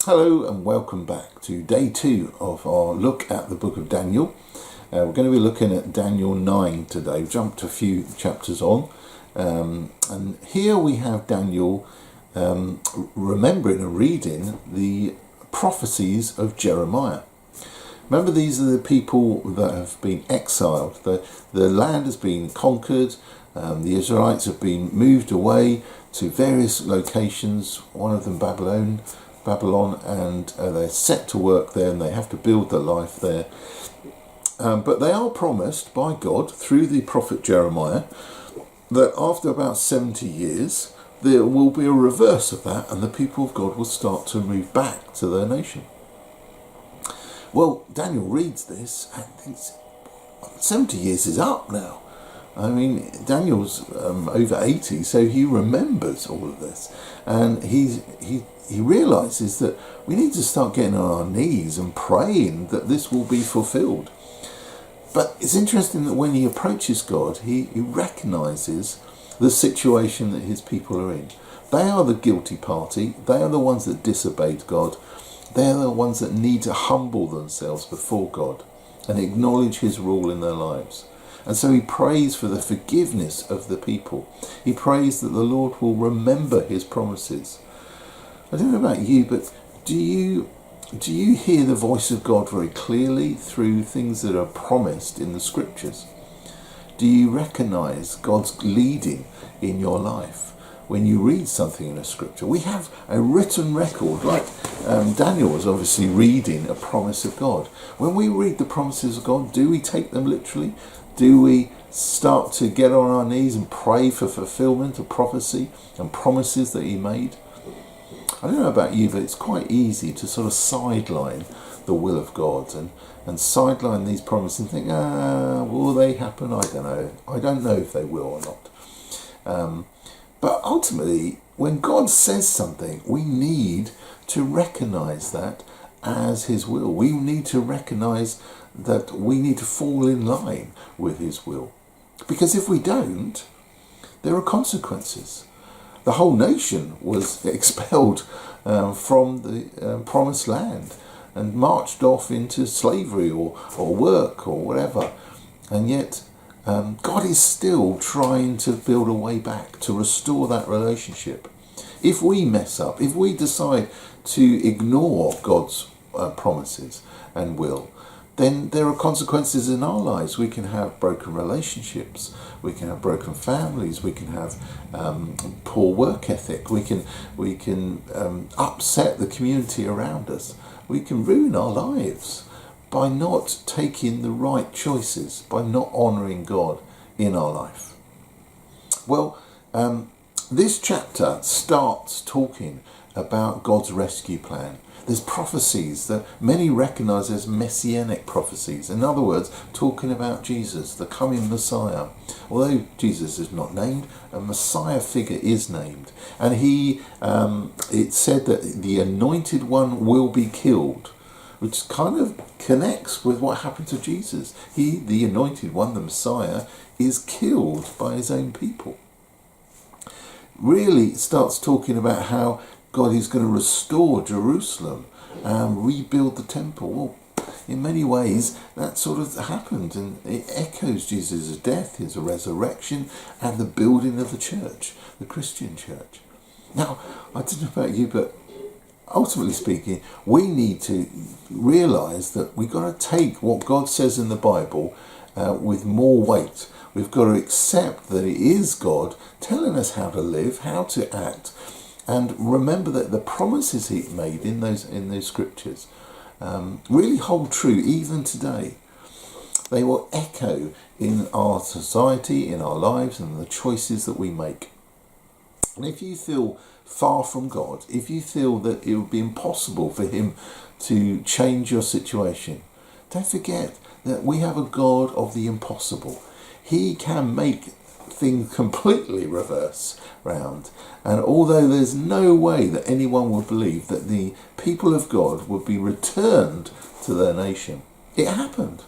Hello and welcome back to day 2 of our look at the book of Daniel. We're going to be looking at Daniel 9 today. We've jumped a few chapters on. And here we have Daniel remembering and reading the prophecies of Jeremiah. Remember, these are the people that have been exiled. The land has been conquered. The Israelites have been moved away to various locations, one of them Babylon, and they're set to work there and they have to build their life there. But they are promised by God through the prophet Jeremiah that after about 70 years there will be a reverse of that and the people of God will start to move back to their nation. Well, Daniel reads this and thinks 70 years is up now. I mean, Daniel's over 80, so he remembers all of this, and he realises that we need to start getting on our knees and praying that this will be fulfilled. But it's interesting that when he approaches God, he recognises the situation that his people are in. They are the guilty party. They are the ones that disobeyed God. They are the ones that need to humble themselves before God and acknowledge his rule in their lives. And so he prays for the forgiveness of the people. He prays that the Lord will remember his promises. I don't know about you, but do you hear the voice of God very clearly through things that are promised in the scriptures? Do you recognise God's leading in your life when you read something in a scripture? We have a written record, like Daniel was obviously reading a promise of God. When we read the promises of God, do we take them literally? Do we start to get on our knees and pray for fulfillment of prophecy and promises that he made? I don't know about you, but it's quite easy to sort of sideline the will of God and sideline these promises and think, will they happen? I don't know. I don't know if they will or not. But ultimately, when God says something, we need to recognise that as his will. We need to recognise that we need to fall in line with his will. Because if we don't, there are consequences. The whole nation was expelled from the promised land and marched off into slavery or work or whatever. And yet God is still trying to build a way back to restore that relationship. If we mess up, if we decide to ignore God's promises and will, then there are consequences in our lives. We can have broken relationships, we can have broken families, we can have poor work ethic, we can upset the community around us, we can ruin our lives by not taking the right choices, by not honouring God in our life. Well, this chapter starts talking about God's rescue plan. There's prophecies that many recognise as messianic prophecies. In other words, talking about Jesus, the coming Messiah. Although Jesus is not named, a Messiah figure is named. And it said that the anointed one will be killed, which kind of connects with what happened to Jesus. He, the anointed one, the Messiah, is killed by his own people. Really starts talking about how God is going to restore Jerusalem and rebuild the temple. Well, in many ways, that sort of happened, and it echoes Jesus' death, his resurrection, and the building of the church, the Christian church. Now, I don't know about you, but ultimately speaking, we need to realise that we've got to take what God says in the Bible with more weight. We've got to accept that it is God telling us how to live, how to act. And remember that the promises he made in those scriptures really hold true even today. They will echo in our society, in our lives, and the choices that we make. And if you feel far from God, if you feel that it would be impossible for him to change your situation, don't forget that we have a God of the impossible. He can make things completely reverse round, and although there's no way that anyone would believe that the people of God would be returned to their nation, it happened.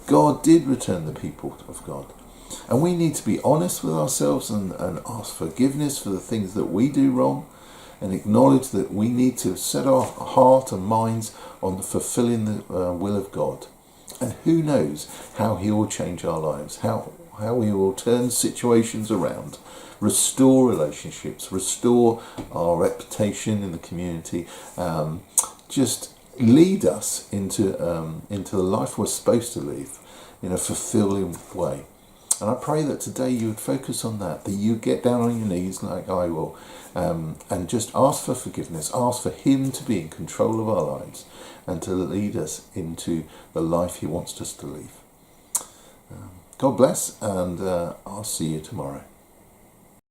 God did return the people of God, and we need to be honest with ourselves and ask forgiveness for the things that we do wrong, and acknowledge that we need to set our heart and minds on fulfilling the will of God. And who knows how He will change our lives, how He will turn situations around, restore relationships, restore our reputation in the community, just lead us into the life we're supposed to live in a fulfilling way. And I pray that today you would focus on that you get down on your knees like I will, and just ask for forgiveness, ask for Him to be in control of our lives and to lead us into the life He wants us to live. God bless, and I'll see you tomorrow.